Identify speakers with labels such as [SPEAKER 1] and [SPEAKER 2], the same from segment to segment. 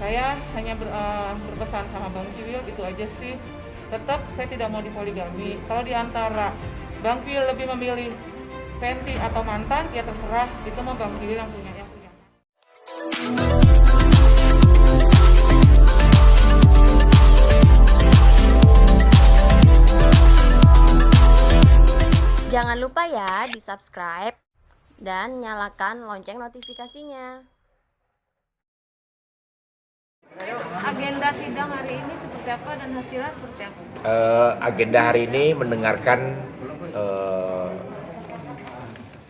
[SPEAKER 1] Saya hanya berpesan sama Bang Kiwil, itu aja sih. Tetap saya tidak mau dipoligami. Kalau di antara Bang Kiwil lebih memilih Fenty atau mantan, ya terserah, itu mah Bang Kiwil yang punya.
[SPEAKER 2] Jangan lupa ya di-subscribe dan nyalakan lonceng notifikasinya.
[SPEAKER 3] Agenda sidang hari ini seperti apa dan hasilnya seperti apa?
[SPEAKER 4] Agenda hari ini mendengarkan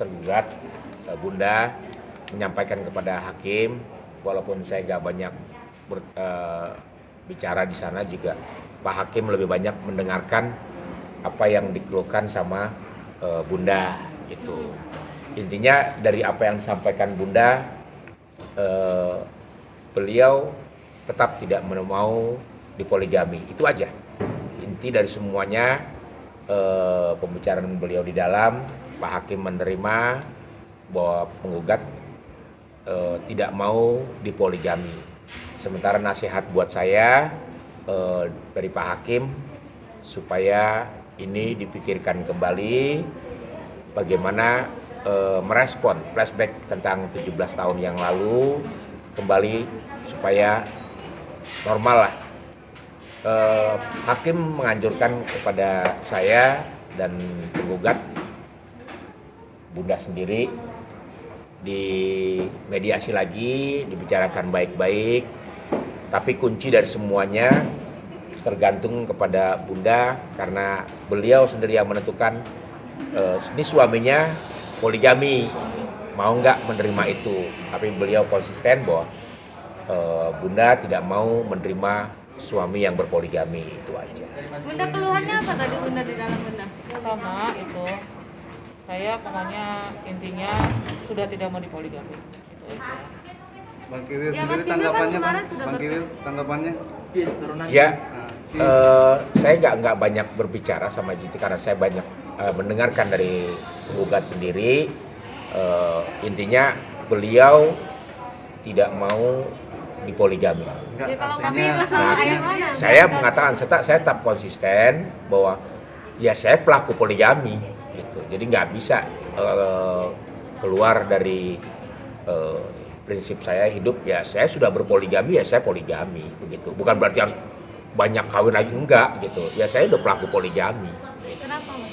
[SPEAKER 4] tergugat Bunda menyampaikan kepada hakim, walaupun saya nggak banyak bicara di sana, juga Pak Hakim lebih banyak mendengarkan apa yang dikeluhkan sama Bunda itu. Intinya dari apa yang disampaikan Bunda, beliau tetap tidak mau dipoligami, itu aja inti dari semuanya. Pembicaraan beliau di dalam, Pak Hakim menerima bahwa penggugat tidak mau dipoligami. Sementara nasihat buat saya dari Pak Hakim supaya ini dipikirkan kembali bagaimana merespon flashback tentang 17 tahun yang lalu kembali supaya normal lah. Hakim menganjurkan kepada saya dan penggugat Bunda sendiri dimediasi lagi, dibicarakan baik-baik, tapi kunci dari semuanya tergantung kepada Bunda, karena beliau sendiri yang menentukan ini suaminya poligami, mau nggak menerima itu. Tapi beliau konsisten bahwa Bunda tidak mau menerima suami yang berpoligami, itu aja.
[SPEAKER 3] Bunda, keluhannya apa tadi Bunda di dalam Bunda?
[SPEAKER 1] Sama itu, saya pokoknya intinya sudah tidak mau dipoligami, itu aja.
[SPEAKER 5] Bang Kiwil
[SPEAKER 3] Ya,
[SPEAKER 5] sendiri
[SPEAKER 3] Mas Kiwil kan
[SPEAKER 5] tanggapannya,
[SPEAKER 3] kemarin
[SPEAKER 5] Bang?
[SPEAKER 3] sudah
[SPEAKER 5] Bang Kiwil tanggapannya?
[SPEAKER 4] Ya, saya nggak banyak berbicara sama Jiti karena saya banyak mendengarkan dari penggugat sendiri. Intinya beliau tidak mau dipoligami.
[SPEAKER 5] Enggak,
[SPEAKER 3] Ya, kalau
[SPEAKER 5] artinya-
[SPEAKER 3] kami masalah air mana?
[SPEAKER 4] Saya mengatakan saya tetap konsisten bahwa ya saya pelaku poligami gitu. Jadi nggak bisa keluar dari prinsip saya hidup, ya saya sudah berpoligami, ya saya poligami begitu. Bukan berarti harus banyak kawin lagi, enggak gitu. Ya saya udah pelaku poligami.
[SPEAKER 3] Kenapa, Mas?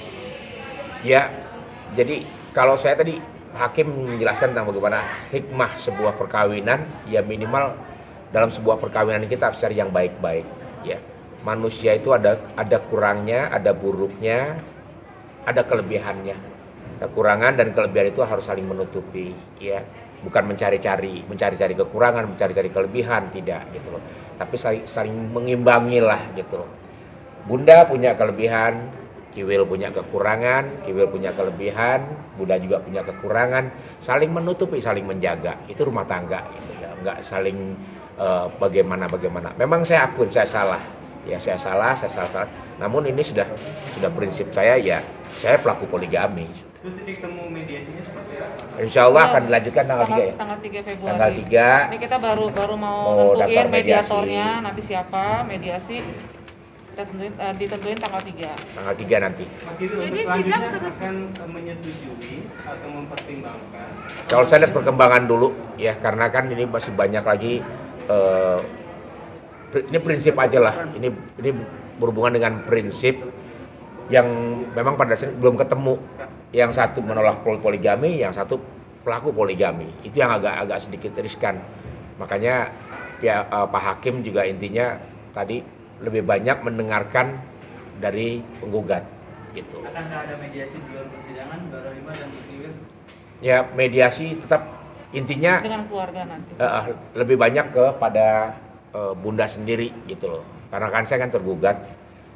[SPEAKER 4] Ya, jadi kalau saya tadi hakim menjelaskan tentang bagaimana hikmah sebuah perkawinan, ya minimal dalam sebuah perkawinan kita harus cari yang baik-baik. Ya, manusia itu ada kurangnya, ada buruknya, ada kelebihannya. Kekurangan dan kelebihan itu harus saling menutupi. Ya, bukan mencari-cari kekurangan, mencari-cari kelebihan, tidak gitu loh. Tapi saling mengimbangi lah gitu loh. Bunda punya kelebihan, Kiwil punya kekurangan, Kiwil punya kelebihan, Bunda juga punya kekurangan, saling menutupi, saling menjaga. Itu rumah tangga gitu ya, enggak saling bagaimana. Memang saya akui saya salah. Ya saya salah. Namun ini sudah prinsip saya, ya saya pelaku poligami.
[SPEAKER 5] Terus titik temu mediasinya seperti apa?
[SPEAKER 4] Insya Allah akan dilanjutkan tanggal 3 ya?
[SPEAKER 1] Tanggal 3 Februari.
[SPEAKER 4] Tanggal 3.
[SPEAKER 1] Ini kita baru mau
[SPEAKER 4] Mau
[SPEAKER 1] nentuin
[SPEAKER 4] daftar mediasi.
[SPEAKER 1] mediatornya, nanti siapa, mediasi. Kita ditentuin tanggal 3.
[SPEAKER 4] Tanggal 3 nanti.
[SPEAKER 5] Mas Kiwil,
[SPEAKER 3] Jadi
[SPEAKER 5] untuk
[SPEAKER 3] sidang
[SPEAKER 5] selanjutnya
[SPEAKER 3] terus-
[SPEAKER 5] akan menyetujui atau mempertimbangkan?
[SPEAKER 4] Kalau saya lihat perkembangan dulu ya, karena kan ini masih banyak lagi. Ini prinsip aja lah. Ini berhubungan dengan prinsip yang memang pada dasarnya belum ketemu. Yang satu menolak poligami, yang satu pelaku poligami. Itu yang agak sedikit riskan. Makanya ya, Pak Hakim juga intinya tadi lebih banyak mendengarkan dari penggugat gitu.
[SPEAKER 6] Akan ada mediasi di luar persidangan, Mbak Rohima dan Mas Kiwil?
[SPEAKER 4] Ya, mediasi tetap intinya
[SPEAKER 1] Dengan keluarga nanti.
[SPEAKER 4] lebih banyak kepada Bunda sendiri gitu loh. Karena kan saya kan tergugat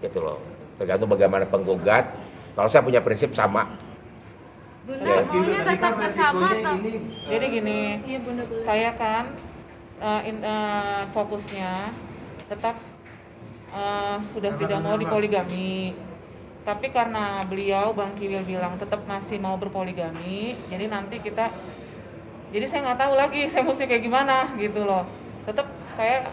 [SPEAKER 4] gitu loh. Tergantung bagaimana penggugat. Kalau saya punya prinsip sama.
[SPEAKER 3] Bunda,
[SPEAKER 4] Ya.
[SPEAKER 3] maunya tetap bersama atau?
[SPEAKER 1] Jadi gini,
[SPEAKER 3] Iya, Bunda, boleh.
[SPEAKER 1] saya kan fokusnya tetap sudah tidak mau dipoligami. Tapi karena beliau, Bang Kiwil bilang tetap masih mau berpoligami, jadi nanti kita, jadi saya nggak tahu lagi saya mesti kayak gimana gitu loh. Tetap saya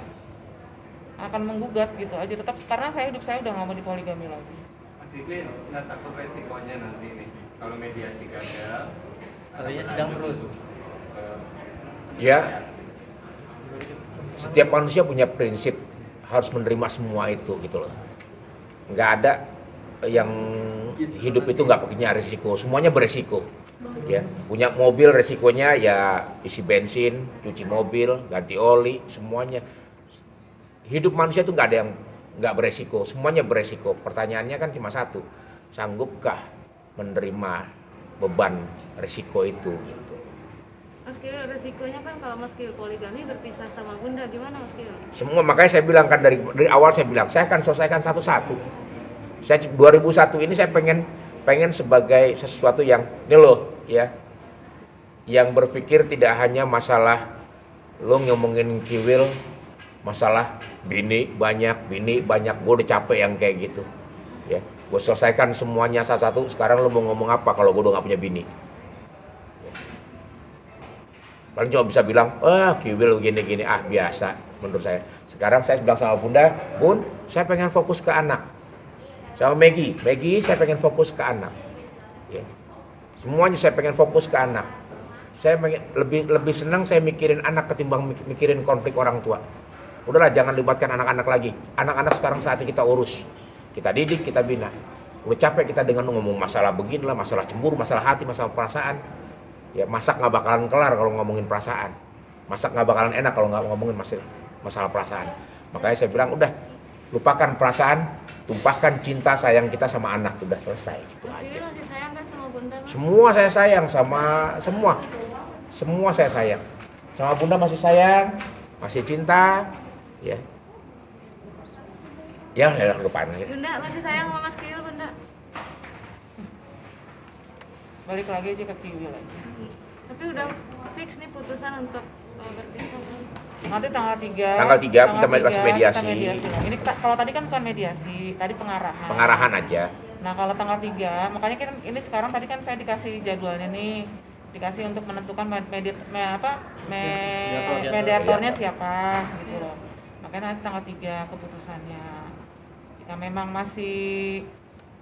[SPEAKER 1] akan menggugat gitu aja. Tetap karena hidup saya udah nggak mau dipoligami lagi.
[SPEAKER 5] Mas Iqbal nggak takut resikonya nanti nih kalau mediasi gagal?
[SPEAKER 6] Artinya sidang terus.
[SPEAKER 4] Ya, setiap manusia punya prinsip harus menerima semua itu gitu loh. Nggak ada yang hidup itu nggak punya risiko, semuanya beresiko. Ya, punya mobil resikonya ya isi bensin, cuci mobil, ganti oli, semuanya. Hidup manusia itu nggak ada yang nggak beresiko, semuanya beresiko. Pertanyaannya kan cuma satu, sanggupkah menerima beban resiko itu? Gitu.
[SPEAKER 3] Mas Kiwil, resikonya kan kalau Mas Kiwil poligami berpisah sama Bunda, gimana Mas Kiwil?
[SPEAKER 4] Semua makanya saya bilang kan dari awal saya bilang saya akan selesaikan satu-satu. Saya 2001 ini saya pengen sebagai sesuatu yang ini loh ya, yang berpikir tidak hanya masalah lo ngomongin Kiwil, masalah bini banyak, gue udah capek yang kayak gitu ya. Gue selesaikan semuanya satu-satu. Sekarang lo mau ngomong apa kalau gue udah gak punya bini? Paling cuma bisa bilang, Kiwil gini-gini, biasa menurut saya. Sekarang saya bilang sama Bunda, Bun, saya pengen fokus ke anak. Sama Maggie, saya pengen fokus ke anak. Ya. Semuanya saya pengen fokus ke anak. Saya pengen, lebih senang saya mikirin anak ketimbang mikirin konflik orang tua. Udahlah, jangan libatkan anak-anak lagi. Anak-anak sekarang saatnya kita urus. Kita didik, kita bina. Udah capek kita dengan ngomong masalah beginilah, masalah cemburu, masalah hati, masalah perasaan. Ya, masak nggak bakalan kelar kalau ngomongin perasaan. Masak nggak bakalan enak kalau nggak ngomongin masalah perasaan. Makanya saya bilang, udah, lupakan perasaan, tumpahkan cinta sayang kita sama anak, udah selesai gitu
[SPEAKER 3] Mas
[SPEAKER 4] aja.
[SPEAKER 3] Kiwil masih sayang kan sama Bunda? Mas?
[SPEAKER 4] Semua saya sayang sama semua saya sayang. Sama Bunda masih sayang, masih cinta, ya. Ya, lupain aja.
[SPEAKER 3] Bunda masih sayang sama Mas Kiwil, Bunda?
[SPEAKER 1] Balik lagi aja ke Kiwil aja.
[SPEAKER 3] Tapi udah fix nih putusan untuk berpisah.
[SPEAKER 1] Nanti tanggal 3.
[SPEAKER 4] Tanggal 3 kita masih mediasi.
[SPEAKER 1] Kita mediasi. Ini kalau tadi kan bukan mediasi, tadi pengarahan.
[SPEAKER 4] Pengarahan aja.
[SPEAKER 1] Nah, kalau tanggal 3, makanya kan ini sekarang tadi kan saya dikasih jadwalnya nih. Dikasih untuk menentukan mediatornya siapa gitu loh. Makanya nanti tanggal 3 keputusannya. Jika memang masih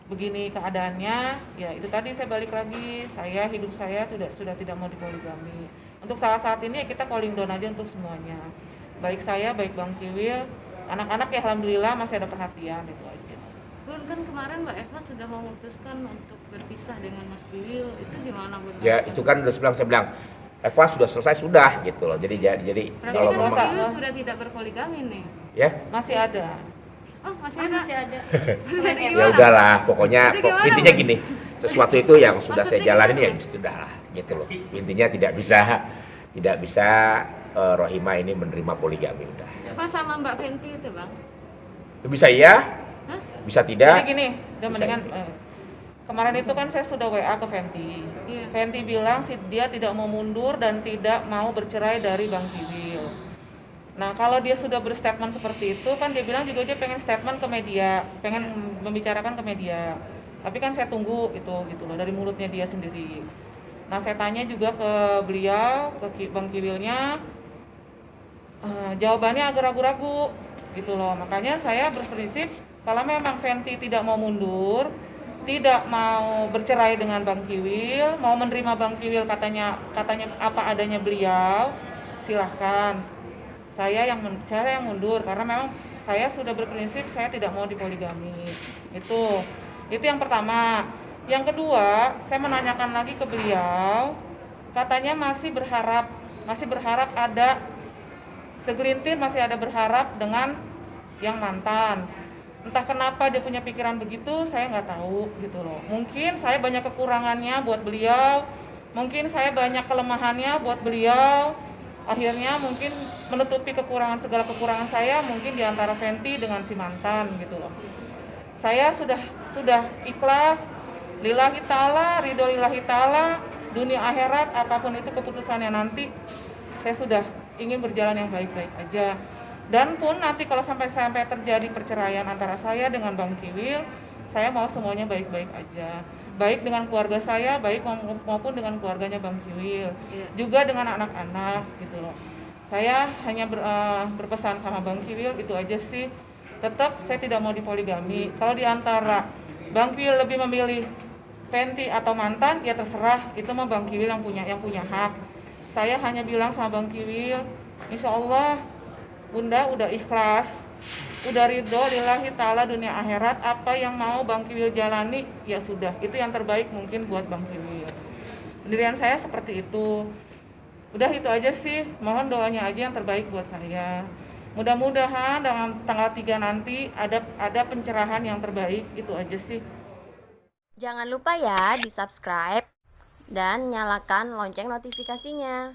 [SPEAKER 1] begini keadaannya, ya itu tadi saya balik lagi, hidup saya sudah tidak mau dipoligami. Untuk saat ini ya kita calling down aja untuk semuanya. Baik saya, baik Bang Kiwil, anak-anak ya alhamdulillah masih ada perhatian, itu aja.
[SPEAKER 3] Bun, kan kemarin Mbak Eva sudah memutuskan untuk berpisah dengan Mas Kiwil, itu gimana Bun?
[SPEAKER 4] Ya, itu kan udah saya bilang, Eva sudah selesai sudah gitu loh. Jadi
[SPEAKER 3] berarti
[SPEAKER 4] kalau
[SPEAKER 3] kan Mas
[SPEAKER 4] memang
[SPEAKER 3] Kiwil sudah tidak berpoligami nih?
[SPEAKER 4] ya,
[SPEAKER 1] Masih ada.
[SPEAKER 3] Oh, masih ada? Masih ada.
[SPEAKER 4] ya udahlah, pokoknya
[SPEAKER 3] Jadi gimana,
[SPEAKER 4] intinya
[SPEAKER 3] Bun?
[SPEAKER 4] gini, sesuatu itu yang sudah saya
[SPEAKER 3] Maksudnya
[SPEAKER 4] jalanin ya
[SPEAKER 3] gimana?
[SPEAKER 4] sudah lah gitu loh. Intinya tidak bisa Rohima ini menerima poligami udah.
[SPEAKER 3] Apa sama Mbak Fenty itu Bang?
[SPEAKER 4] Bisa iya,
[SPEAKER 3] Hah?
[SPEAKER 4] bisa tidak.
[SPEAKER 1] Jadi gini, udah
[SPEAKER 4] Bisa.
[SPEAKER 1] mendingan kemarin itu kan saya sudah WA ke Fenty.
[SPEAKER 3] Iya.
[SPEAKER 1] Fenty bilang dia tidak mau mundur dan tidak mau bercerai dari Bang Kiwil. Nah, kalau dia sudah berstatement seperti itu kan dia bilang juga dia pengen statement ke media, pengen membicarakan ke media. Tapi kan saya tunggu itu gitu loh dari mulutnya dia sendiri. Nah, saya tanya juga ke beliau, ke Bang Kiwilnya, jawabannya agak ragu-ragu gitu loh. Makanya saya berprinsip kalau memang Fenty tidak mau mundur, tidak mau bercerai dengan Bang Kiwil, mau menerima Bang Kiwil katanya apa adanya beliau, silahkan. Saya yang mundur karena memang saya sudah berprinsip saya tidak mau dipoligami. Itu yang pertama. Yang kedua, saya menanyakan lagi ke beliau, katanya masih berharap ada segelintir, masih ada berharap dengan yang mantan. Entah kenapa dia punya pikiran begitu, saya nggak tahu gitu loh. Mungkin saya banyak kekurangannya buat beliau, mungkin saya banyak kelemahannya buat beliau. Akhirnya mungkin menutupi segala kekurangan saya mungkin di antara Fenty dengan si mantan gitu loh. Saya sudah ikhlas, lillahi ta'ala, ridho lillahi ta'ala, dunia akhirat apapun itu keputusannya nanti, saya sudah ingin berjalan yang baik-baik aja. Dan pun nanti kalau sampai terjadi perceraian antara saya dengan Bang Kiwil, saya mau semuanya baik-baik aja. Baik dengan keluarga saya, baik maupun dengan keluarganya Bang Kiwil. Juga dengan anak-anak gitu loh. Saya hanya berpesan sama Bang Kiwil itu aja sih. Tetap saya tidak mau dipoligami. Kalau di antara Bang Kiwil lebih memilih Fenty atau mantan, ya terserah, itu mah Bang Kiwil yang punya hak. Saya hanya bilang sama Bang Kiwil, insya Allah Bunda udah ikhlas, udah ridho lillahi ta'ala dunia akhirat, apa yang mau Bang Kiwil jalani ya sudah, itu yang terbaik mungkin buat Bang Kiwil. Pendirian saya seperti itu. Udah itu aja sih, mohon doanya aja yang terbaik buat saya. Mudah-mudahan dengan tanggal 3 nanti ada pencerahan yang terbaik, itu aja sih.
[SPEAKER 2] Jangan lupa ya di subscribe dan nyalakan lonceng notifikasinya.